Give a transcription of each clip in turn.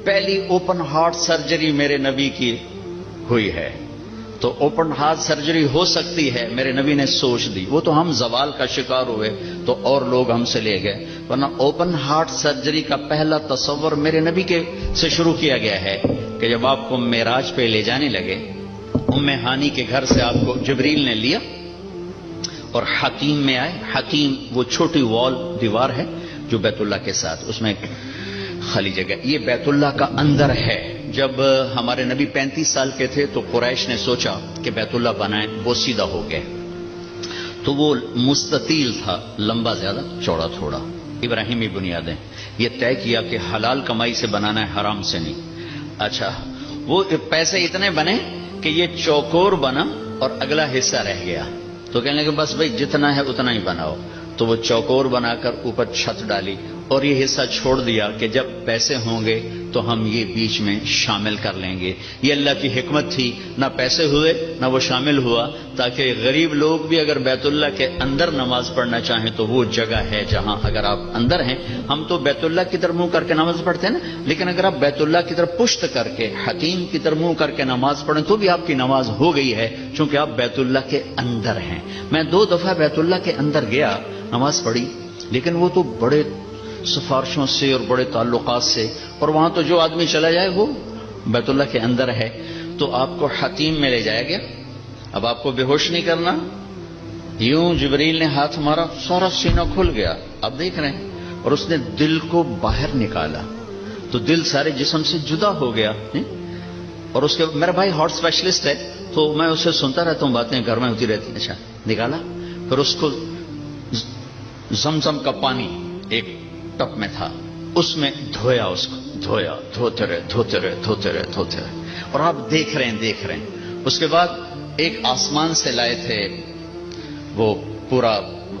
پہلی open heart surgery میرے نبی کی ہوئی ہے. تو اوپن ہارٹ سرجری ہو سکتی ہے، میرے نبی نے سوچ دی. وہ تو ہم زوال کا شکار ہوئے تو اور لوگ ہم سے لے گئے، ورنہ اوپن ہارٹ سرجری کا پہلا تصور میرے نبی کے سے شروع کیا گیا ہے کہ جب آپ کو معراج پہ لے جانے لگے، ام ہانی کے گھر سے آپ کو جبریل نے لیا اور حتیم میں آئے. حتیم وہ چھوٹی وال دیوار ہے جو بیت اللہ کے ساتھ، اس میں ایک خالی جگہ، یہ بیت اللہ کا اندر ہے. جب ہمارے نبی 35 سال کے تھے تو قریش نے سوچا کہ بیت اللہ بنائیں، وہ سیدھا ہو گئے. تو وہ مستطیل تھا، لمبا زیادہ، چوڑا تھوڑا. ابراہیمی بنیادیں، یہ طے کیا کہ حلال کمائی سے بنانا ہے، حرام سے نہیں. اچھا، وہ پیسے اتنے بنے کہ یہ چوکور بنا اور اگلا حصہ رہ گیا. تو کہنے لگے بس بھائی جتنا ہے اتنا ہی بناؤ. تو وہ چوکور بنا کر اوپر چھت ڈالی اور یہ حصہ چھوڑ دیا کہ جب پیسے ہوں گے تو ہم یہ بیچ میں شامل کر لیں گے. یہ اللہ کی حکمت تھی، نہ پیسے ہوئے نہ وہ شامل ہوا، تاکہ غریب لوگ بھی اگر بیت اللہ کے اندر نماز پڑھنا چاہیں تو وہ جگہ ہے جہاں اگر آپ اندر ہیں. ہم تو بیت اللہ کی طرف منہ کر کے نماز پڑھتے ہیں نا، لیکن اگر آپ بیت اللہ کی طرف پشت کر کے حتیم کی طرف منہ کر کے نماز پڑھیں تو بھی آپ کی نماز ہو گئی ہے، چونکہ آپ بیت اللہ کے اندر ہیں. میں 2 دفعہ بیت اللہ کے اندر گیا، نماز پڑھی، لیکن وہ تو بڑے سفارشوں سے اور بڑے تعلقات سے، اور وہاں تو جو آدمی چلا جائے وہ بیت اللہ کے اندر ہے. تو آپ کو حتیم میں لے جایا گیا. اب آپ کو بے ہوش نہیں کرنا، یوں جبریل نے ہاتھ مارا، سارا سینہ کھل گیا، آپ دیکھ رہے ہیں، اور اس نے دل کو باہر نکالا تو دل سارے جسم سے جدا ہو گیا. اور اس کے میرا بھائی ہارٹ اسپیشلسٹ ہے تو میں اسے سنتا رہتا ہوں، باتیں گھر میں ہوتی رہتی ہیں. اچھا، نکالا، پھر اس کو زمزم کا پانی ایک ٹپ میں تھا، اس میں دھویا، اس کو دھویا، دھوتے رہے. اور آپ دیکھ رہے ہیں. اس کے بعد ایک آسمان سے لائے تھے، وہ پورا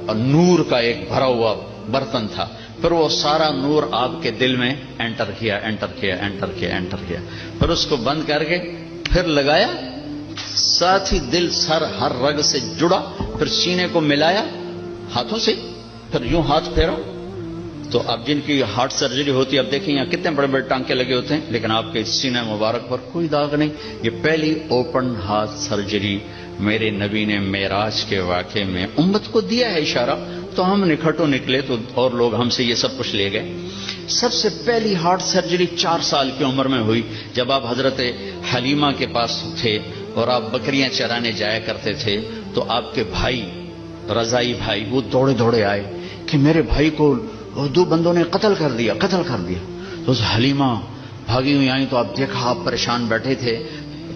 نور کا ایک بھرا ہوا برتن تھا. پھر وہ سارا نور آپ کے دل میں انٹر کیا. پھر اس کو بند کر کے پھر لگایا، ساتھ ہی دل، سر، ہر رگ سے جڑا. پھر سینے کو ملایا ہاتھوں سے، پھر یوں ہاتھ پھیرا. تو اب جن کی ہارٹ سرجری ہوتی ہے، اب دیکھیں یہاں کتنے بڑے بڑے ٹانکے لگے ہوتے ہیں، لیکن آپ کے سینہ مبارک پر کوئی داغ نہیں. یہ پہلی اوپن ہارٹ سرجری میرے نبی نے معراج کے واقعے میں امت کو دیا ہے اشارہ. تو ہم نکھٹو نکلے تو اور لوگ ہم سے یہ سب کچھ لے گئے. سب سے پہلی ہارٹ سرجری 4 سال کی عمر میں ہوئی، جب آپ حضرت حلیمہ کے پاس تھے اور آپ بکریاں چرانے جایا کرتے تھے. تو آپ کے بھائی، رضائی بھائی، وہ دوڑے آئے کہ میرے بھائی کو 2 بندوں نے قتل کر دیا. تو حلیمہ بھاگی ہوئی آئی تو آپ دیکھا آپ پریشان بیٹھے تھے.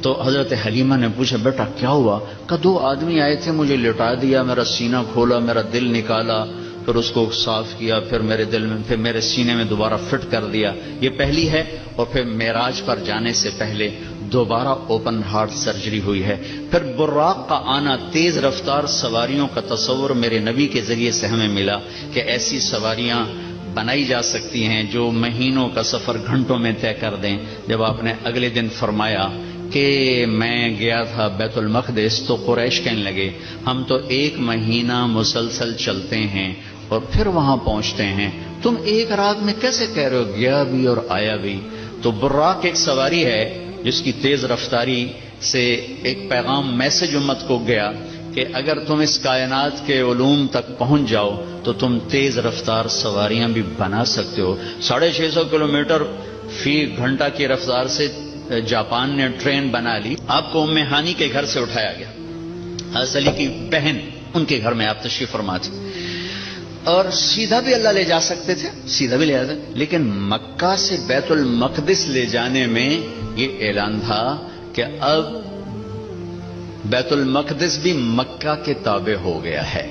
تو حضرت حلیمہ نے پوچھا بیٹا کیا ہوا؟ کہ 2 آدمی آئے تھے، مجھے لٹا دیا، میرا سینہ کھولا، میرا دل نکالا، پھر اس کو صاف کیا، پھر میرے دل میں، پھر میرے سینے میں دوبارہ فٹ کر دیا. یہ پہلی ہے. اور پھر معراج پر جانے سے پہلے دوبارہ اوپن ہارٹ سرجری ہوئی ہے. پھر براق کا آنا، تیز رفتار سواریوں کا تصور میرے نبی کے ذریعے سے ہمیں ملا کہ ایسی سواریاں بنائی جا سکتی ہیں جو مہینوں کا سفر گھنٹوں میں طے کر دیں. جب آپ نے اگلے دن فرمایا کہ میں گیا تھا بیت المقدس تو قریش کہنے لگے ہم تو 1 مہینہ مسلسل چلتے ہیں اور پھر وہاں پہنچتے ہیں، تم 1 رات میں کیسے کہہ رہے ہو گیا بھی اور آیا بھی؟ تو براق ایک سواری ہے جس کی تیز رفتاری سے ایک پیغام، میسج امت کو گیا کہ اگر تم اس کائنات کے علوم تک پہنچ جاؤ تو تم تیز رفتار سواریاں بھی بنا سکتے ہو. 650 کلومیٹر فی گھنٹہ کی رفتار سے جاپان نے ٹرین بنا لی. آپ کو ام ہانی کے گھر سے اٹھایا گیا، حضرت علی کی بہن، ان کے گھر میں آپ تشریف فرما تھے، اور سیدھا بھی اللہ لے جا سکتے تھے، سیدھا بھی لے جاتے، لیکن مکہ سے بیت المقدس لے جانے میں یہ اعلان تھا کہ اب بیت المقدس بھی مکہ کے تابع ہو گیا ہے،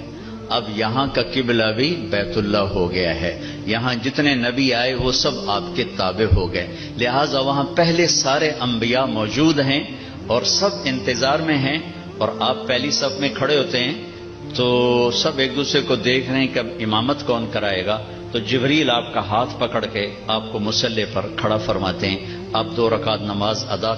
اب یہاں کا قبلہ بھی بیت اللہ ہو گیا ہے، یہاں جتنے نبی آئے وہ سب آپ کے تابع ہو گئے. لہٰذا وہاں پہلے سارے انبیاء موجود ہیں اور سب انتظار میں ہیں، اور آپ پہلی صف میں کھڑے ہوتے ہیں تو سب ایک دوسرے کو دیکھ رہے ہیں کہ اب امامت کون کرائے گا. تو جبریل آپ کا ہاتھ پکڑ کے آپ کو مصلی پر کھڑا فرماتے ہیں، آپ 2 رکعت نماز ادا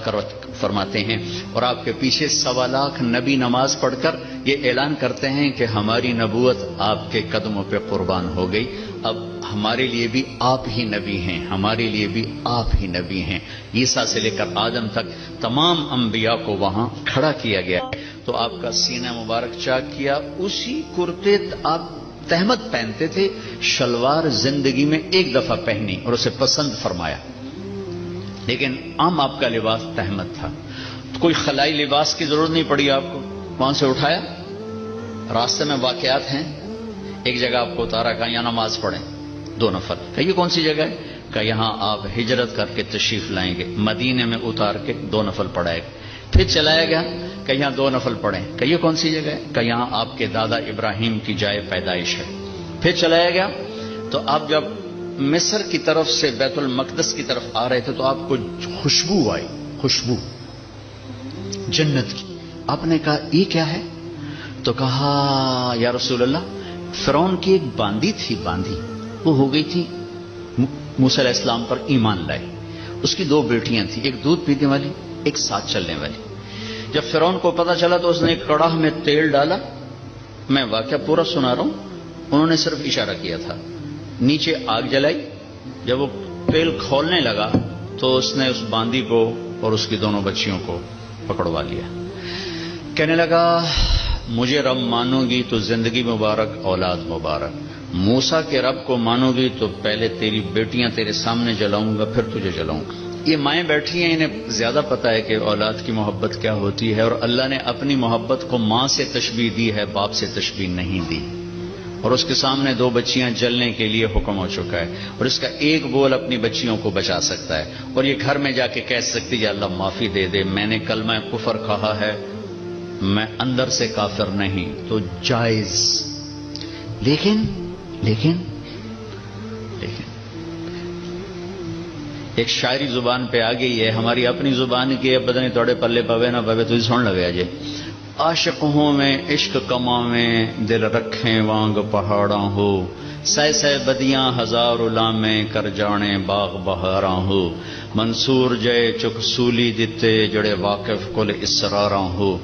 فرماتے ہیں، اور آپ کے پیچھے 1.25 لاکھ نبی نماز پڑھ کر یہ اعلان کرتے ہیں کہ ہماری نبوت آپ کے قدموں پہ قربان ہو گئی، اب ہمارے لیے بھی آپ ہی نبی ہیں، ہمارے لیے بھی آپ ہی نبی ہیں۔ عیسیٰ سے لے کر آدم تک تمام انبیاء کو وہاں کھڑا کیا گیا، تو آپ کا سینہ مبارک چاک کیا، اسی کرتے آپ تہمت پہنتے تھے، شلوار زندگی میں ایک دفعہ پہنی اور اسے پسند فرمایا، لیکن عام آپ کا لباس تہمت تھا، تو کوئی خلائی لباس کی ضرورت نہیں پڑی آپ کو، وہاں سے اٹھایا، راستے میں واقعات ہیں، ایک جگہ آپ کو اتارا، کہا یہاں نماز پڑھیں 2 نفل، کہ یہ کون سی جگہ ہے؟ کہ یہاں آپ ہجرت کر کے تشریف لائیں گے، مدینے میں اتار کے 2 نفل پڑھائے گا، پھر چلایا گیا کہ یہاں 2 نفل پڑھیں، کہ یہ کون سی جگہ ہے؟ کہ یہاں آپ کے دادا ابراہیم کی جائے پیدائش ہے، پھر چلایا گیا، تو آپ جب مصر کی طرف سے بیت المقدس کی طرف آ رہے تھے تو آپ کو خوشبو آئی، خوشبو جنت کی، آپ نے کہا یہ کیا ہے؟ تو کہا یا رسول اللہ فرعون کی ایک باندی تھی، باندی وہ ہو گئی تھی، موسیٰ علیہ السلام پر ایمان لائے، اس کی 2 بیٹیاں تھیں، ایک دودھ پینے والی، ایک ساتھ چلنے والی۔ جب فرعون کو پتا چلا تو اس نے ایک کڑاہ میں تیل ڈالا، میں واقعہ پورا سنا رہا ہوں، انہوں نے صرف اشارہ کیا تھا، نیچے آگ جلائی، جب وہ تیل کھولنے لگا تو اس نے اس باندی کو اور اس کی 2 بچیوں کو پکڑوا لیا، کہنے لگا مجھے رب مانو گی تو زندگی مبارک اولاد مبارک، موسیٰ کے رب کو مانو گی تو پہلے تیری بیٹیاں تیرے سامنے جلاؤں گا پھر تجھے جلاؤں گا۔ یہ مائیں بیٹھی ہیں، انہیں زیادہ پتا ہے کہ اولاد کی محبت کیا ہوتی ہے، اور اللہ نے اپنی محبت کو ماں سے تشبیہ دی ہے، باپ سے تشبیہ نہیں دی، اور اس کے سامنے 2 بچیاں جلنے کے لیے حکم ہو چکا ہے، اور اس کا ایک بول اپنی بچیوں کو بچا سکتا ہے، اور یہ گھر میں جا کے کہہ سکتی ہے اللہ معافی دے دے، میں نے کلمہ کفر کہا ہے، میں اندر سے کافر نہیں، تو جائز، لیکن ایک شاعری زبان پہ آ گئی ہے، ہماری اپنی زبان کی ہے، پتہ نہیں تھوڑے پلے پوے نہ پوے، تو سن لگے جی، عاشق ہوں میں عشق کماں میں دل رکھیں وانگ پہاڑاں ہو، سہ بدیاں 1000 لامیں کر جانے باغ بہاراں ہو، منصور جے چک سولی دتے جڑے واقف کل اسراراں ہو،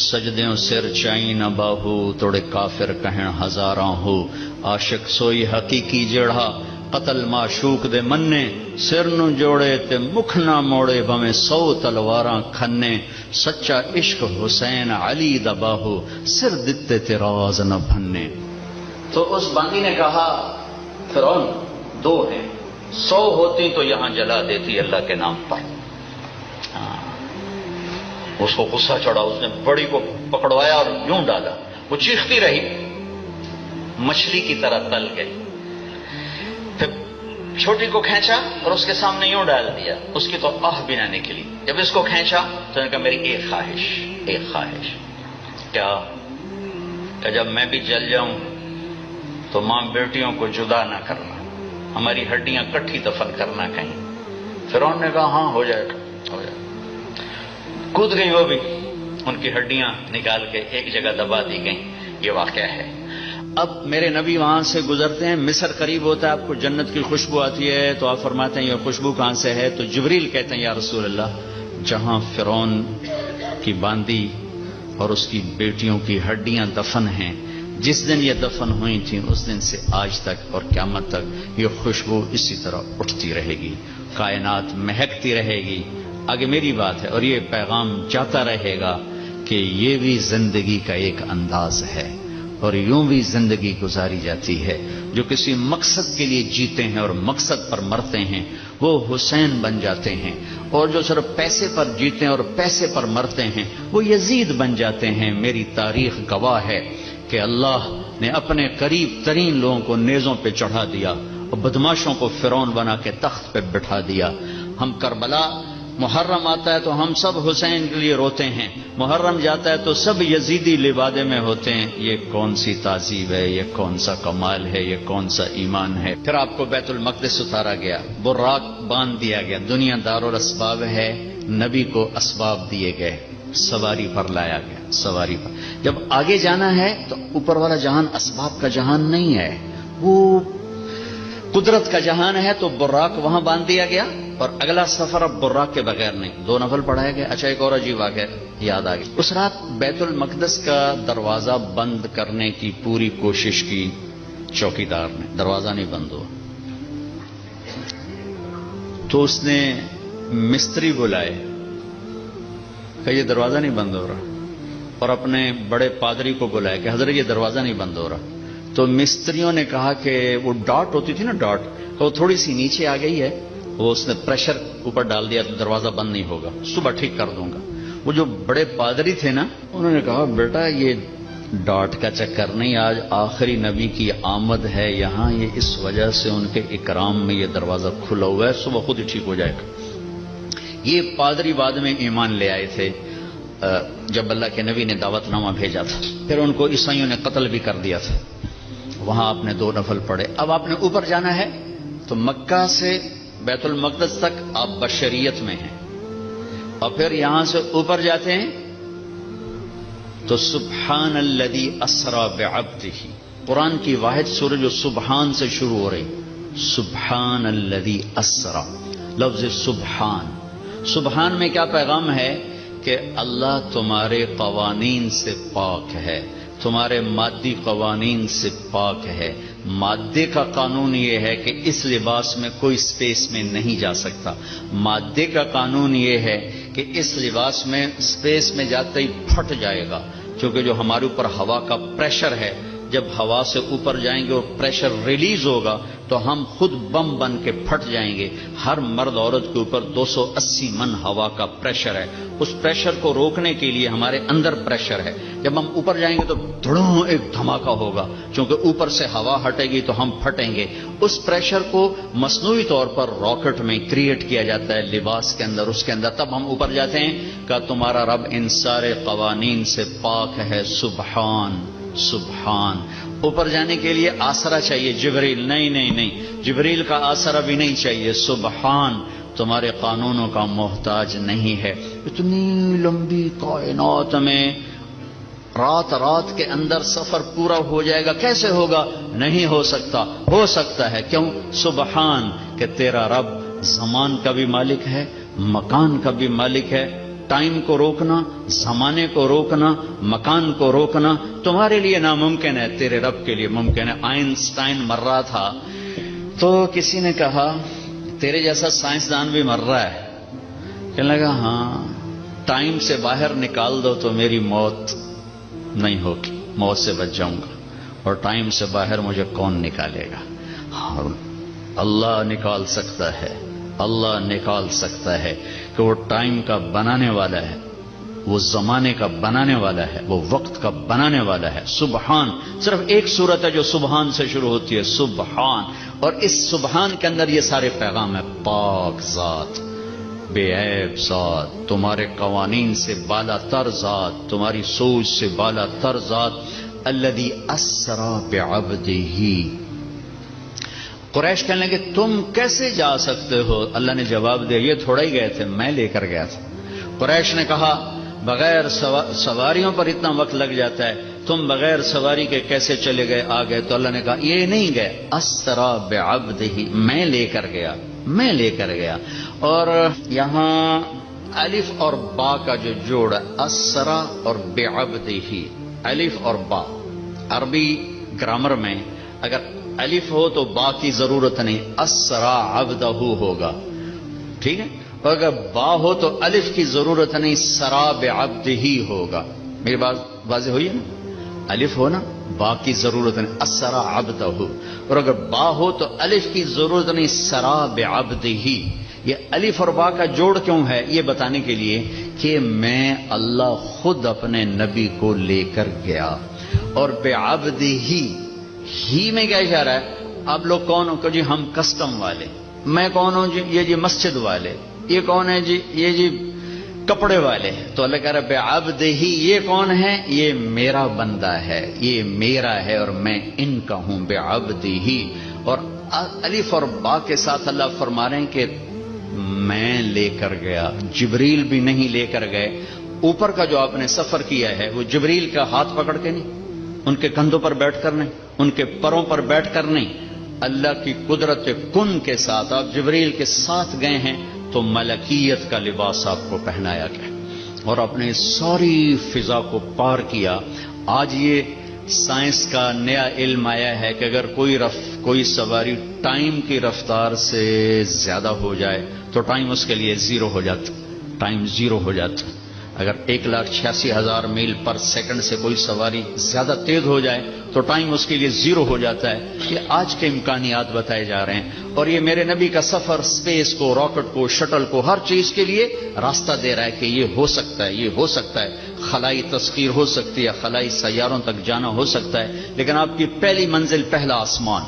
سجدیوں سر چائیں نہ باہو توڑے کافر کہن 1000 ہو، عاشق سوئی حقیقی جڑا قتل معشوق دے مننے، سر نو جوڑے تے مکھ نہ موڑے بھویں 100 تلواراں کھنے، سچا عشق حسین علی دا باہو سر دتے تے راز نہ بھنے۔ تو اس باندی نے کہا فرعون 2 ہیں، 100 ہوتی تو یہاں جلا دیتی اللہ کے نام پر۔ اس کو غصہ چڑھا، اس نے بڑی کو پکڑوایا اور یوں ڈالا، وہ چیختی رہی، مچھلی کی طرح تل گئی، پھر چھوٹی کو کھینچا اور اس کے سامنے یوں ڈال دیا، اس کی تو آہ بھی نہ نکلی، جب اس کو کھینچا تو نے کہا میری ایک خواہش، کیا؟ کہ جب میں بھی جل جاؤں تو ماں بیٹیوں کو جدا نہ کرنا، ہماری ہڈیاں کٹھی دفن کرنا کہیں۔ فرعون نے کہا ہاں ہو جائے گا۔ کود گئی وہ بھی، ان کی ہڈیاں نکال کے ایک جگہ دبا دی گئیں، یہ واقعہ ہے۔ اب میرے نبی وہاں سے گزرتے ہیں، مصر قریب ہوتا ہے، آپ کو جنت کی خوشبو آتی ہے، تو آپ فرماتے ہیں یہ خوشبو کہاں سے ہے؟ تو جبریل کہتے ہیں یا رسول اللہ جہاں فرعون کی باندی اور اس کی بیٹیوں کی ہڈیاں دفن ہیں، جس دن یہ دفن ہوئی تھیں اس دن سے آج تک اور قیامت تک یہ خوشبو اسی طرح اٹھتی رہے گی، کائنات مہکتی رہے گی۔ آگے میری بات ہے اور یہ پیغام جاتا رہے گا کہ یہ بھی زندگی کا ایک انداز ہے، اور یوں بھی زندگی گزاری جاتی ہے۔ جو کسی مقصد کے لیے جیتے ہیں اور مقصد پر مرتے ہیں وہ حسین بن جاتے ہیں، اور جو صرف پیسے پر جیتے ہیں اور پیسے پر مرتے ہیں وہ یزید بن جاتے ہیں۔ میری تاریخ گواہ ہے کہ اللہ نے اپنے قریب ترین لوگوں کو نیزوں پہ چڑھا دیا اور بدماشوں کو فرعون بنا کے تخت پہ بٹھا دیا۔ ہم کربلا محرم آتا ہے تو ہم سب حسین کے لیے روتے ہیں، محرم جاتا ہے تو سب یزیدی لبادے میں ہوتے ہیں۔ یہ کون سی تہذیب ہے، یہ کون سا کمال ہے، یہ کون سا ایمان ہے؟ پھر آپ کو بیت المقدس اتارا گیا، براق باندھ دیا گیا، دنیا دارالاسباب ہے، نبی کو اسباب دیے گئے، سواری پر لایا گیا، سواری پر۔ جب آگے جانا ہے تو اوپر والا جہان اسباب کا جہان نہیں ہے، وہ قدرت کا جہان ہے تو براق وہاں باندھ دیا گیا، اور اگلا سفر اب براق کے بغیر نہیں، 2 نفل پڑھائے گئے۔ اچھا ایک اور عجیب واقعہ یاد آ گئی، اس رات بیت المقدس کا دروازہ بند کرنے کی پوری کوشش کی چوکیدار نے، دروازہ نہیں بند ہوا، تو اس نے مستری بلائے کہ یہ دروازہ نہیں بند ہو رہا، اور اپنے بڑے پادری کو بلایا کہ حضرت یہ دروازہ نہیں بند ہو رہا۔ تو مستریوں نے کہا کہ وہ ڈاٹ ہوتی تھی نا، ڈاٹ، تو وہ تھوڑی سی نیچے آ گئی ہے، وہ اس نے پریشر اوپر ڈال دیا تو دروازہ بند نہیں ہوگا، صبح ٹھیک کر دوں گا۔ وہ جو بڑے پادری تھے نا، انہوں نے کہا بیٹا یہ ڈاٹ کا چکر نہیں، آج آخری نبی کی آمد ہے یہاں، یہ اس وجہ سے ان کے اکرام میں یہ دروازہ کھلا ہوا ہے، صبح خود ہی ٹھیک ہو جائے گا۔ یہ پادری بعد میں ایمان لے آئے تھے جب اللہ کے نبی نے دعوت نامہ بھیجا تھا، پھر ان کو عیسائیوں نے قتل بھی کر دیا تھا۔ وہاں آپ نے 2 نفل پڑھے۔ اب آپ نے اوپر جانا ہے تو مکہ سے بیت المقدس تک آپ بشریت میں ہیں، اور پھر یہاں سے اوپر جاتے ہیں تو سبحان الذی اسری بعبدہ، قرآن کی واحد سورہ جو سبحان سے شروع ہو رہی، سبحان الذی اسری، لفظ سبحان۔ سبحان میں کیا پیغام ہے کہ اللہ تمہارے قوانین سے پاک ہے، تمہارے مادی قوانین سے پاک ہے۔ مادے کا قانون یہ ہے کہ اس لباس میں کوئی سپیس میں نہیں جا سکتا، مادے کا قانون یہ ہے کہ اس لباس میں سپیس میں جاتے ہی پھٹ جائے گا، کیونکہ جو ہمارے اوپر ہوا کا پریشر ہے، جب ہوا سے اوپر جائیں گے اور پریشر ریلیز ہوگا تو ہم خود بم بن کے پھٹ جائیں گے۔ ہر مرد عورت کے اوپر 280 من ہوا کا پریشر ہے، اس پریشر کو روکنے کے لیے ہمارے اندر پریشر ہے، جب ہم اوپر جائیں گے تو دھڑوں ایک دھماکہ ہوگا، چونکہ اوپر سے ہوا ہٹے گی تو ہم پھٹیں گے۔ اس پریشر کو مصنوعی طور پر راکٹ میں کریٹ کیا جاتا ہے لباس کے اندر، اس کے اندر، تب ہم اوپر جاتے ہیں کہ تمہارا رب ان سارے قوانین سے پاک ہے، سبحان سبحان۔ اوپر جانے کے لیے آسرا چاہیے، جبریل نہیں نہیں نہیں، جبریل کا آسرا بھی نہیں چاہیے، سبحان تمہارے قانونوں کا محتاج نہیں ہے۔ اتنی لمبی کائنات میں رات کے اندر سفر پورا ہو جائے گا، کیسے ہوگا؟ نہیں ہو سکتا، ہو سکتا ہے، کیوں؟ سبحان کہ تیرا رب زمان کا بھی مالک ہے، مکان کا بھی مالک ہے۔ ٹائم کو روکنا، زمانے کو روکنا، مکان کو روکنا تمہارے لیے ناممکن ہے، تیرے رب کے لیے ممکن ہے۔ آئنسٹائن مر رہا تھا تو کسی نے کہا تیرے جیسا سائنسدان بھی مر رہا ہے، کہنے لگا ہاں ٹائم سے باہر نکال دو تو میری موت نہیں ہوگی، موت سے بچ جاؤں گا، اور ٹائم سے باہر مجھے کون نکالے گا؟ ہاں اللہ نکال سکتا ہے، اللہ نکال سکتا ہے کہ وہ ٹائم کا بنانے والا ہے، وہ زمانے کا بنانے والا ہے، وہ وقت کا بنانے والا ہے۔ سبحان صرف ایک صورت ہے جو سبحان سے شروع ہوتی ہے، سبحان، اور اس سبحان کے اندر یہ سارے پیغام ہے۔ پاک ذات، بے عیب ذات، تمہارے قوانین سے بالا تر ذات، تمہاری سوچ سے بالا تر ذات، الذی اسری بعبدہ۔ قریش کہنے لگے تم کیسے جا سکتے ہو؟ اللہ نے جواب دیا یہ تھوڑا ہی گئے تھے، میں لے کر گیا تھا۔ قریش نے کہا بغیر سواریوں پر اتنا وقت لگ جاتا ہے، تم بغیر سواری کے کیسے چلے گئے آ گئے؟ تو اللہ نے کہا یہ نہیں گئے، اسری بعبدہ، میں لے کر گیا، میں لے کر گیا۔ اور یہاں الف اور با کا جو جوڑ ہے، اسری اور بعبدہ، الف اور با، عربی گرامر میں اگر الف ہو تو با کی ضرورت نہیں، اسری عبدہ ہوگا، ٹھیک ہے؟ اور اگر با ہو تو الف کی ضرورت نہیں، سرا بعبدہ ہوگا۔ میری بات واضح ہوئی ہے نا؟ الف ہو نا، با کی ضرورت نہیں، اسری عبدہ، اور اگر با ہو تو الف کی ضرورت نہیں، سرا بعبدہ۔ یہ الف اور با کا جوڑ کیوں ہے؟ یہ بتانے کے لیے کہ میں اللہ خود اپنے نبی کو لے کر گیا، اور بعبدہ ہی میں کیا اشارہ ہے؟ آپ لوگ کون ہو کہ جی ہم کسٹم والے، میں کون ہوں جی؟ یہ جی مسجد والے، یہ کون ہے جی؟ یہ جی کپڑے والے۔ تو اللہ کہہ رہا ہے بعبدہ، یہ کون ہے؟ یہ میرا بندہ ہے، یہ میرا ہے اور میں ان کا ہوں، بعبدہ۔ اور الف اور با کے ساتھ اللہ فرما رہے ہیں کہ میں لے کر گیا، جبریل بھی نہیں لے کر گئے۔ اوپر کا جو آپ نے سفر کیا ہے وہ جبریل کا ہاتھ پکڑ کے نہیں، ان کے کندھوں پر بیٹھ کر نہیں، ان کے پروں پر بیٹھ کر نہیں، اللہ کی قدرت کن کے ساتھ آپ جبریل کے ساتھ گئے ہیں تو ملکیت کا لباس آپ کو پہنایا گیا اور اپنے ساری فضا کو پار کیا. آج یہ سائنس کا نیا علم آیا ہے کہ اگر کوئی سواری ٹائم کی رفتار سے زیادہ ہو جائے تو ٹائم اس کے لیے زیرو ہو جاتا. ٹائم زیرو ہو جاتا. اگر 1,86,000 میل پر سیکنڈ سے کوئی سواری زیادہ تیز ہو جائے تو ٹائم اس کے لیے زیرو ہو جاتا ہے. یہ آج کے امکانیات بتائے جا رہے ہیں اور یہ میرے نبی کا سفر اسپیس کو، راکٹ کو، شٹل کو، ہر چیز کے لیے راستہ دے رہا ہے کہ یہ ہو سکتا ہے، یہ ہو سکتا ہے. خلائی تسخیر ہو سکتی ہے، خلائی سیاروں تک جانا ہو سکتا ہے، لیکن آپ کی پہلی منزل پہلا آسمان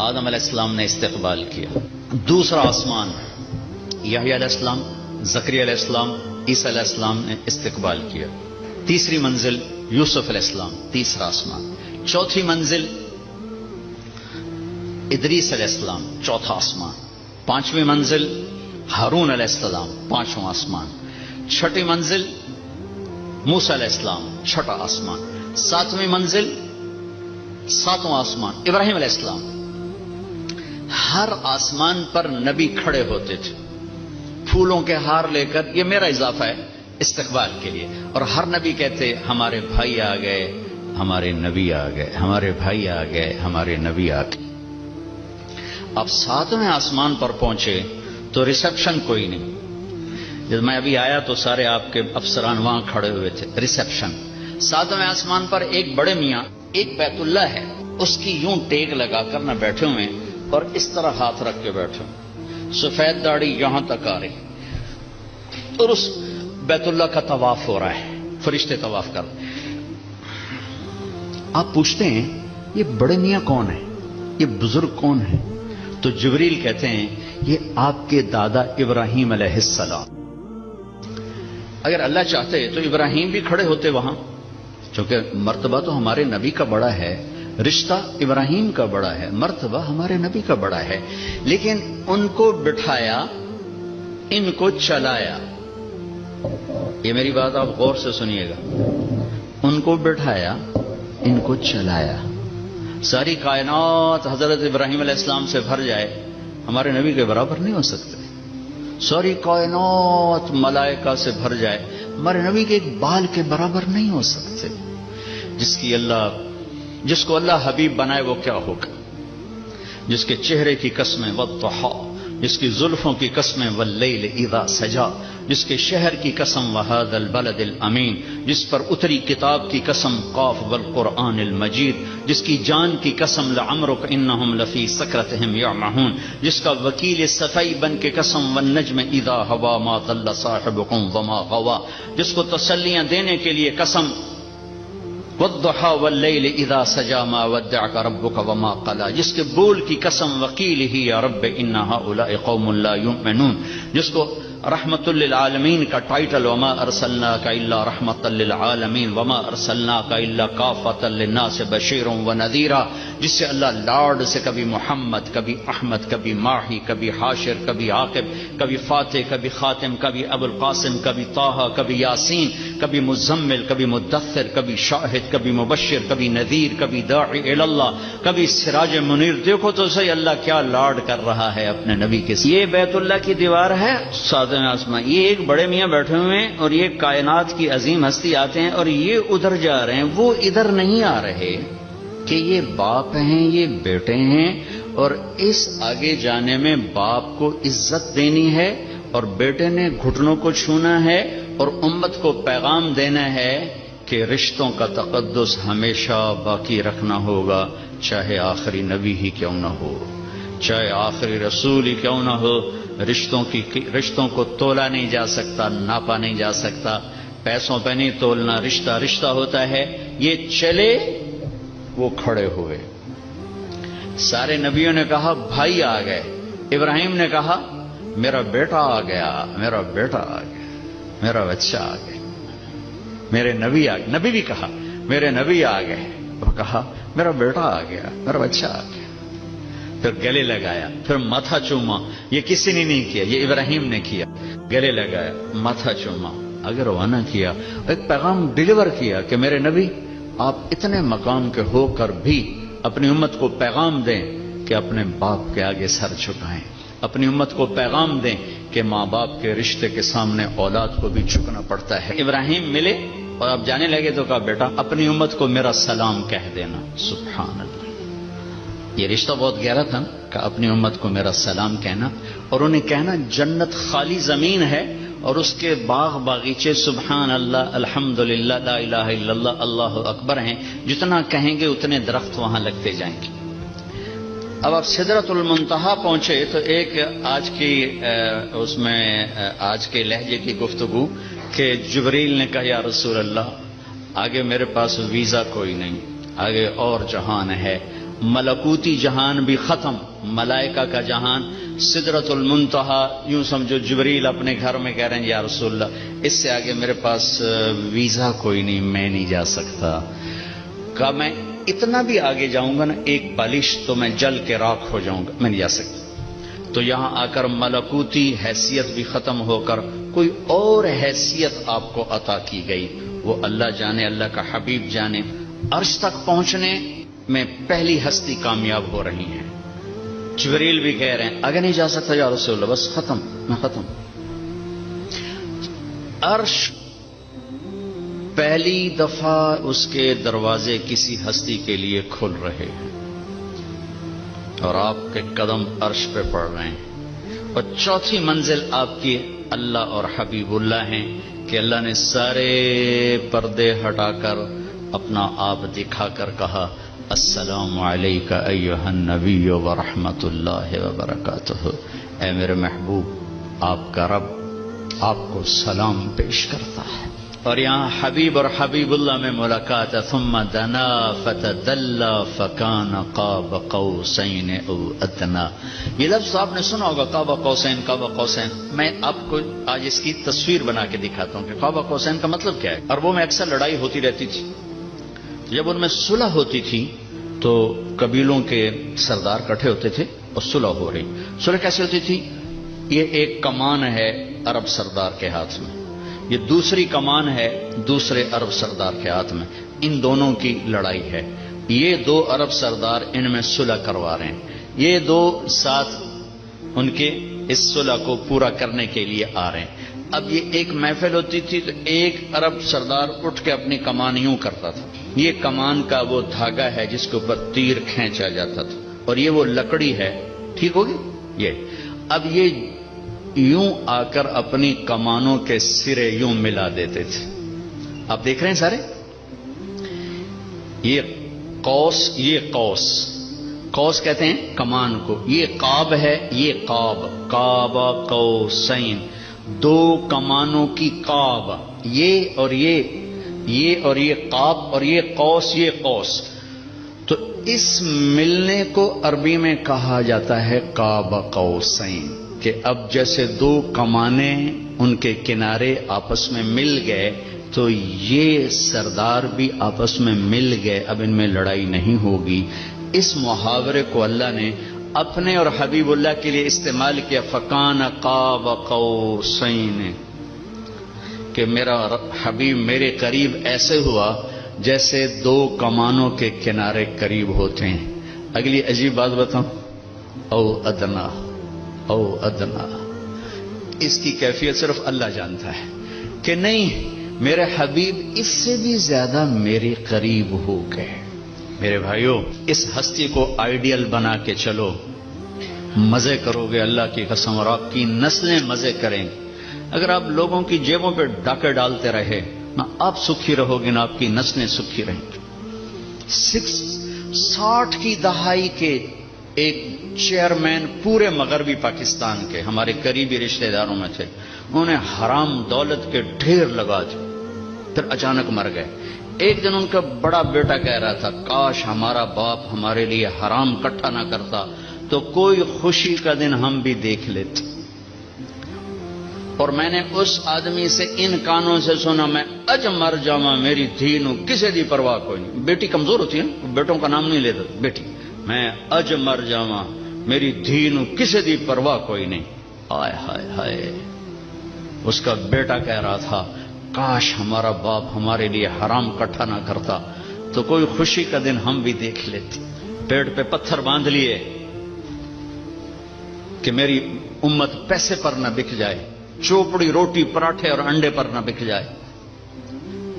آدم علیہ السلام نے استقبال کیا. دوسرا آسمان یحییٰ علیہ السلام، زکریا علیہ السلام، عیسیٰ علیہ السلام نے استقبال کیا. تیسری منزل یوسف علیہ السلام، تیسرا آسمان. چوتھی منزل ادریس علیہ السلام، چوتھا آسمان. پانچویں منزل ہارون علیہ السلام، پانچواں آسمان. چھٹی منزل موسیٰ علیہ السلام، چھٹا آسمان. ساتویں منزل، ساتواں آسمان ابراہیم علیہ السلام. ہر آسمان پر نبی کھڑے ہوتے تھے پھولوں کے ہار لے کر. یہ میرا اضافہ ہے استقبال کے لیے. اور ہر نبی کہتے ہمارے بھائی آ گئے، ہمارے نبی آ گئے، ہمارے بھائی آ گئے، ہمارے نبی آ گئے. اب ساتویں آسمان پر پہنچے تو ریسپشن کوئی نہیں. جب میں ابھی آیا تو سارے آپ کے افسران وہاں کھڑے ہوئے تھے. ریسپشن ساتویں آسمان پر ایک بڑے میاں، ایک بیت اللہ ہے، اس کی یوں ٹیک لگا کر نہ بیٹھے ہوئے اور اس طرح ہاتھ رکھ کے بیٹھے ہوئے، سفید داڑھی یہاں تک آ رہی اور اس بیت اللہ کا طواف ہو رہا ہے، فرشتے طواف کر رہے ہیں. آپ پوچھتے ہیں یہ بڑے میاں کون ہیں، یہ بزرگ کون ہیں؟ تو جبریل کہتے ہیں یہ آپ کے دادا ابراہیم علیہ السلام. اگر اللہ چاہتے تو ابراہیم بھی کھڑے ہوتے وہاں، کیونکہ مرتبہ تو ہمارے نبی کا بڑا ہے، رشتہ ابراہیم کا بڑا ہے، مرتبہ ہمارے نبی کا بڑا ہے. لیکن ان کو بٹھایا، ان کو چلایا. یہ میری بات آپ غور سے سنیے گا. ان کو بٹھایا، ان کو چلایا. ساری کائنات حضرت ابراہیم علیہ السلام سے بھر جائے، ہمارے نبی کے برابر نہیں ہو سکتے. ساری کائنات ملائکہ سے بھر جائے، ہمارے نبی کے ایک بال کے برابر نہیں ہو سکتے. جس کو اللہ حبیب بنائے وہ کیا ہوگا؟ جس کے چہرے کی قسمیں والضحی، جس کی زلفوں کی قسمیں واللیل اذا سجا، جس کے شہر کی قسم وہذا البلد الامین، جس پر اتری کتاب کی قسم قاف والقرآن المجید، جس کی جان کی قسم لعمرک انہم لفی سکرتہم یعمہون، جس کا وکیل صفائی بن کے قسم والنجم اذا ہوا ما ضل صاحبکم وما غوا، جس کو تسلیاں دینے کے لیے قسم والضحى واللیل اذا سجا ما ودعک ربک وما قلا، جس کے بول کی قسم وقیل ہی یا رب ان هؤلاء قوم لا یؤمنون، جس کو رحمت للعالمین کا ٹائٹل وما ارسلناک الا رحمت للعالمین وما ارسلناک الا کافۃ للناس بشیرا ونذیرا، جس سے اللہ لاڈ سے کبھی محمد، کبھی احمد، کبھی ماہی، کبھی حاشر، کبھی عاقب، کبھی فاتح، کبھی خاتم، کبھی ابو القاسم، کبھی طٰہٰ، کبھی یاسین، کبھی مزمل، کبھی مدثر، کبھی شاہد، کبھی مبشر، کبھی نذیر، کبھی داعی الی اللہ، کبھی سراج منیر. دیکھو تو صحیح اللہ کیا لاڈ کر رہا ہے اپنے نبی کے. یہ بیت اللہ کی دیوار ہے آسمان. یہ ایک بڑے میاں بیٹھے ہوئے ہیں اور یہ کائنات کی عظیم ہستی آتے ہیں اور یہ ادھر جا رہے ہیں، وہ ادھر نہیں آ رہے کہ یہ باپ ہیں، یہ بیٹے ہیں. اور اس آگے جانے میں باپ کو عزت دینی ہے اور بیٹے نے گھٹنوں کو چھونا ہے اور امت کو پیغام دینا ہے کہ رشتوں کا تقدس ہمیشہ باقی رکھنا ہوگا، چاہے آخری نبی ہی کیوں نہ ہو، چاہے آخری رسول ہی کیوں نہ ہو. رشتوں کو تولا نہیں جا سکتا، ناپا نہیں جا سکتا، پیسوں پہ نہیں تولنا. رشتہ رشتہ ہوتا ہے. یہ چلے، وہ کھڑے ہوئے. سارے نبیوں نے کہا بھائی آ گئے. ابراہیم نے کہا میرا بیٹا آ گیا، میرا بیٹا آ گیا، میرا بچہ آ گیا. میرے نبی آ گئے. نبی بھی کہا میرے نبی آ گئے. وہ کہا میرا بیٹا آ گیا، میرا بچہ آ گیا. پھر گلے لگایا، پھر ماتھا چوما. یہ کسی نے نہیں کیا، یہ ابراہیم نے کیا. گلے لگایا، ماتھا چوما، اگر روانہ کیا، ایک پیغام ڈیلیور کیا کہ میرے نبی آپ اتنے مقام کے ہو کر بھی اپنی امت کو پیغام دیں کہ اپنے باپ کے آگے سر جھکائیں، اپنی امت کو پیغام دیں کہ ماں باپ کے رشتے کے سامنے اولاد کو بھی جھکنا پڑتا ہے۔ ابراہیم ملے اور اب جانے لگے تو کہا بیٹا اپنی امت کو میرا سلام کہہ دینا۔ سبحان اللہ، یہ رشتہ بہت گہرا تھا کہ اپنی امت کو میرا سلام کہنا، اور انہیں کہنا جنت خالی زمین ہے اور اس کے باغ باغیچے سبحان اللہ الحمدللہ لا الہ الا اللہ اللہ اکبر ہیں، جتنا کہیں گے اتنے درخت وہاں لگتے جائیں گے۔ اب آپ سدرۃ المنتہا پہنچے تو ایک آج کی اس میں آج کے لہجے کی گفتگو کہ جبریل نے کہا یا رسول اللہ آگے میرے پاس ویزا کوئی نہیں، آگے اور جہان ہے، ملکوتی جہان بھی ختم، ملائکہ کا جہان، سدرۃ المنتہا، یوں سمجھو جبریل اپنے گھر میں کہہ رہے ہیں یا رسول اللہ اس سے آگے میرے پاس ویزا کوئی نہیں، میں نہیں جا سکتا۔ کہا میں اتنا بھی آگے جاؤں گا نا ایک بالش تو میں جل کے راکھ ہو جاؤں گا، میں نہیں جا سکتا۔ تو یہاں آ کر ملکوتی حیثیت بھی ختم ہو کر کوئی اور حیثیت آپ کو عطا کی گئی، وہ اللہ جانے، اللہ کا حبیب جانے۔ عرش تک پہنچنے میں پہلی ہستی کامیاب ہو رہی ہیں، جبریل بھی کہہ رہے ہیں آگے نہیں جا سکتا یا رسول اللہ، بس ختم، میں ختم۔ عرش پہلی دفعہ اس کے دروازے کسی ہستی کے لیے کھل رہے ہیں اور آپ کے قدم عرش پہ پڑ رہے ہیں، اور چوتھی منزل آپ کی اللہ اور حبیب اللہ ہیں کہ اللہ نے سارے پردے ہٹا کر اپنا آپ دکھا کر کہا السلام علیک ایھا النبی ورحمۃ اللہ وبرکاتہ، اے میرے محبوب آپ کا رب آپ کو سلام پیش کرتا ہے۔ اور یہاں حبیب اور حبیب اللہ میں ملاقات ہے، ثم دنا فتدلى فكان قاب قوسین او ادنى۔ یہ لفظ آپ نے سنا ہوگا قاب قوسین، قاب قوسین۔ میں آپ کو آج اس کی تصویر بنا کے دکھاتا ہوں کہ قاب قوسین کا مطلب کیا ہے۔ عربوں میں اکثر لڑائی ہوتی رہتی تھی، جب ان میں صلح ہوتی تھی تو قبیلوں کے سردار کٹھے ہوتے تھے اور صلح ہو رہی۔ صلح کیسے ہوتی تھی؟ یہ ایک کمان ہے عرب سردار کے ہاتھ میں، یہ دوسری کمان ہے دوسرے عرب سردار کے ہاتھ میں، ان دونوں کی لڑائی ہے۔ یہ دو عرب سردار ان میں صلح کروا رہے ہیں، یہ دو ساتھ ان کے اس صلح کو پورا کرنے کے لیے آ رہے ہیں۔ اب یہ ایک محفل ہوتی تھی تو ایک عرب سردار اٹھ کے اپنی کمان یوں کرتا تھا، یہ کمان کا وہ دھاگا ہے جس کے اوپر تیر کھینچا جاتا تھا، اور یہ وہ لکڑی ہے، ٹھیک ہوگی یہ۔ اب یہ یوں آ کر اپنی کمانوں کے سرے یوں ملا دیتے تھے، آپ دیکھ رہے ہیں سارے، یہ قوس، یہ قوس، قوس کہتے ہیں کمان کو، یہ قاب ہے، یہ قاب، قاب قوسین، دو کمانوں کی قاب، یہ اور یہ اور یہ قاب، اور یہ قوس، یہ قوس۔ تو اس ملنے کو عربی میں کہا جاتا ہے قاب قوسین، کہ اب جیسے دو کمانیں ان کے کنارے آپس میں مل گئے تو یہ سردار بھی آپس میں مل گئے، اب ان میں لڑائی نہیں ہوگی۔ اس محاورے کو اللہ نے اپنے اور حبیب اللہ کے لیے استعمال کیا، فکان قاب قوسین، کہ میرا حبیب میرے قریب ایسے ہوا جیسے دو کمانوں کے کنارے قریب ہوتے ہیں۔ اگلی عجیب بات بتاؤں، او ادنا، او ادنا، اس کی کیفیت صرف اللہ جانتا ہے کہ نہیں میرے حبیب اس سے بھی زیادہ میرے قریب ہو گئے۔ میرے بھائیوں، اس ہستی کو آئیڈیل بنا کے چلو، مزے کرو گے اللہ کی قسم، اور آپ کی نسلیں مزے کریں گی۔ اگر آپ لوگوں کی جیبوں پہ ڈاکے ڈالتے رہے، نہ آپ سکھی رہو گے نہ آپ کی نسلیں سکھی رہیں گی۔ 60 کی دہائی کے ایک چیئرمین پورے مغربی پاکستان کے ہمارے قریبی رشتہ داروں میں تھے، انہوں نے حرام دولت کے ڈھیر لگا دیے، پھر اچانک مر گئے۔ ایک دن ان کا بڑا بیٹا کہہ رہا تھا کاش ہمارا باپ ہمارے لیے حرام اکٹھا نہ کرتا تو کوئی خوشی کا دن ہم بھی دیکھ لیتے۔ اور میں نے اس آدمی سے ان کانوں سے سنا، میں اج مر جاواں میری دھی نو کسے دی پرواہ کوئی نہیں۔ بیٹی کمزور ہوتی ہے، بیٹوں کا نام نہیں لیتا، بیٹی میں اج مر جاواں میری دھی نو کسے دی پرواہ کوئی نہیں۔ ہائے ہائے ہائے، اس کا بیٹا کہہ رہا تھا کاش ہمارا باپ ہمارے لیے حرام اکٹھا نہ کرتا تو کوئی خوشی کا دن ہم بھی دیکھ لیتے۔ پیٹ پہ پتھر باندھ لیے کہ میری امت پیسے پر نہ بک جائے، چوپڑی روٹی پراٹھے اور انڈے پر نہ بک جائے.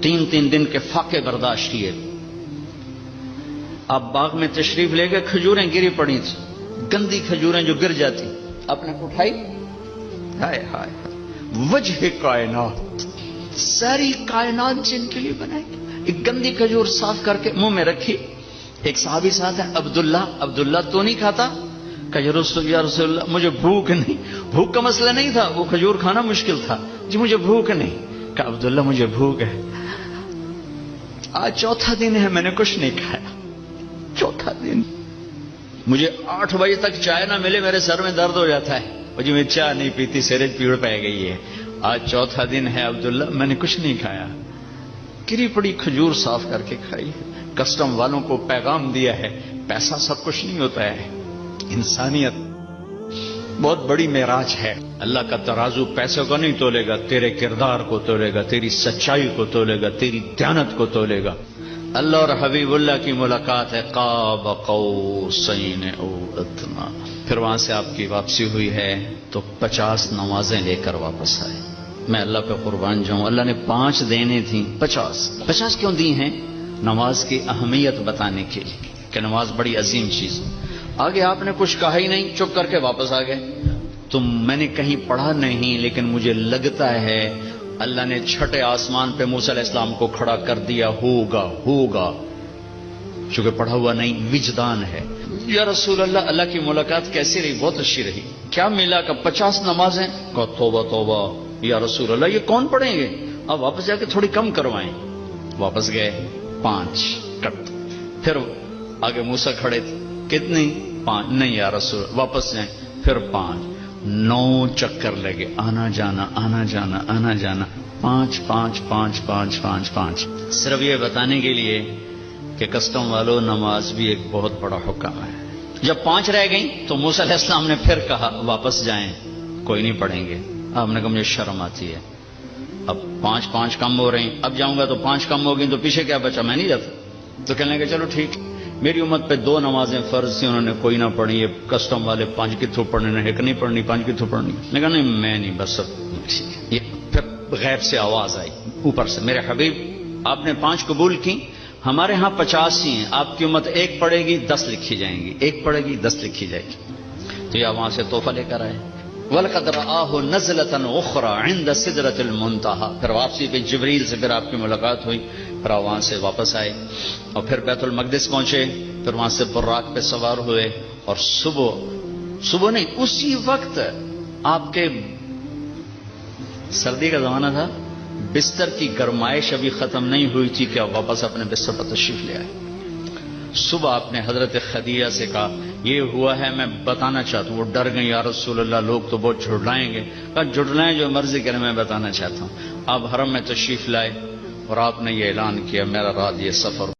3 دن کے فاقے برداشت کیے. آپ باغ میں تشریف لے گئے، کھجوریں گری پڑی تھی، گندی کھجوریں جو گر جاتی، آپ نے اٹھائی، ہائے ہائے وجہ کائنات، ساری کائنات جن کے لیے بنائی، ایک گندی کھجور صاف کر کے منہ میں رکھی. ایک صحابی ساتھ ہے عبداللہ تو نہیں کھاتا؟ کہ یا رسول اللہ مجھے بھوک نہیں. بھوک کا مسئلہ نہیں تھا، وہ کھجور کھانا مشکل تھا. جی مجھے بھوک نہیں. کہ عبداللہ مجھے بھوک ہے، آج چوتھا دن ہے میں نے کچھ نہیں کھایا، چوتھا دن، مجھے 8 بجے تک چائے نہ ملے میرے سر میں درد ہو جاتا ہے. جی میں چائے نہیں پیتی، سیرج پیڑ پہ گئی ہے. آج چوتھا دن ہے عبداللہ، میں نے کچھ نہیں کھایا. گری پڑی کھجور صاف کر کے کھائی. کسٹم والوں کو پیغام دیا ہے، پیسہ سب کچھ نہیں ہوتا ہے، انسانیت بہت بڑی معراج ہے. اللہ کا ترازو پیسوں کو نہیں تولے گا، تیرے کردار کو تولے گا، تیری سچائی کو تولے گا، تیری دیانت کو تولے گا. اللہ اور حبیب اللہ کی ملاقات ہے، قاب قوسین او ادنی. پھر وہاں سے آپ کی واپسی ہوئی ہے تو 50 نمازیں لے کر واپس آئے. میں اللہ پہ قربان جاؤں، اللہ نے 5 دینے تھیں، 50 کیوں دی ہیں؟ نماز کی اہمیت بتانے کے لیے کہ نماز بڑی عظیم چیز ہے. آگے آپ نے کچھ کہا ہی نہیں، چپ کر کے واپس آ گئے. تو میں نے کہیں پڑھا نہیں، لیکن مجھے لگتا ہے اللہ نے 6 آسمان پہ موسیٰ علیہ السلام کو کھڑا کر دیا، ہوگا چونکہ پڑھا ہوا نہیں، وجدان ہے. یا رسول اللہ، اللہ کی ملاقات کیسی رہی؟ بہت اچھی رہی. کیا ملا؟ کہ 50 نمازیں. کہا توبہ یا رسول اللہ، یہ کون پڑھیں گے؟ اب واپس جا کے تھوڑی کم کروائیں. واپس گئے، 5 کٹ. پھر آگے موسیٰ کھڑے تھے، کتنی؟ 5. نہیں یا رسول، واپس جائیں. پھر 5. 9 چکر لگے، آنا جانا 5. صرف یہ بتانے کے لیے کہ کسٹم والوں، نماز بھی ایک بہت بڑا حکم ہے. جب 5 رہ گئیں تو موسیٰ علیہ السلام نے پھر کہا واپس جائیں، کوئی نہیں پڑھیں گے. آپ نے کہا مجھے شرم آتی ہے، اب 5 کم ہو رہی ہیں، اب جاؤں گا تو 5 کم ہو گئی تو پیچھے کیا بچا؟ میں نہیں جاتا. تو کہنے لگے چلو ٹھیک. میری امت پہ 2 نمازیں فرض تھیں، انہوں نے کوئی نہ پڑھی. یہ کسٹم والے 5 کی تھو پڑھنے نے، ایک نہیں پڑھنی، 5 کی تھو پڑھنی. میں کہا نہیں میں نہیں، بس اب یہ. پھر غیب سے آواز آئی اوپر سے، میرے حبیب آپ نے 5 قبول کی، ہمارے ہاں 50 ہی ہیں، آپ کی امت 1 پڑھے گی 10 لکھی جائیں گی، 1 پڑھے گی 10 لکھی جائے گی. تو یہ وہاں سے تحفہ لے کر آئے. وَلَقَدْ رَآهُ نَزْلَةً أُخْرَى عِنْدَ سِدْرَةِ الْمُنْتَهَى. پھر واپسی پہ جبریل سے پھر آپ کی ملاقات ہوئی. پھر وہاں سے واپس آئے اور پھر بیت المقدس پہنچے. پھر وہاں سے براق پہ سوار ہوئے اور صبح نہیں، اسی وقت آپ کے سردی کا زمانہ تھا، بستر کی گرمائش ابھی ختم نہیں ہوئی تھی کہ آپ واپس اپنے بستر پر تشریف لے آئے. صبح آپ نے حضرت خدیجہ سے کہا یہ ہوا ہے، میں بتانا چاہتا ہوں. وہ ڈر گئی، یا رسول اللہ لوگ تو بہت جھٹلائیں گے. کہا جھٹلائیں، جو مرضی کریں، میں بتانا چاہتا ہوں. آپ حرم میں تشریف لائے اور آپ نے یہ اعلان کیا میرا رات یہ سفر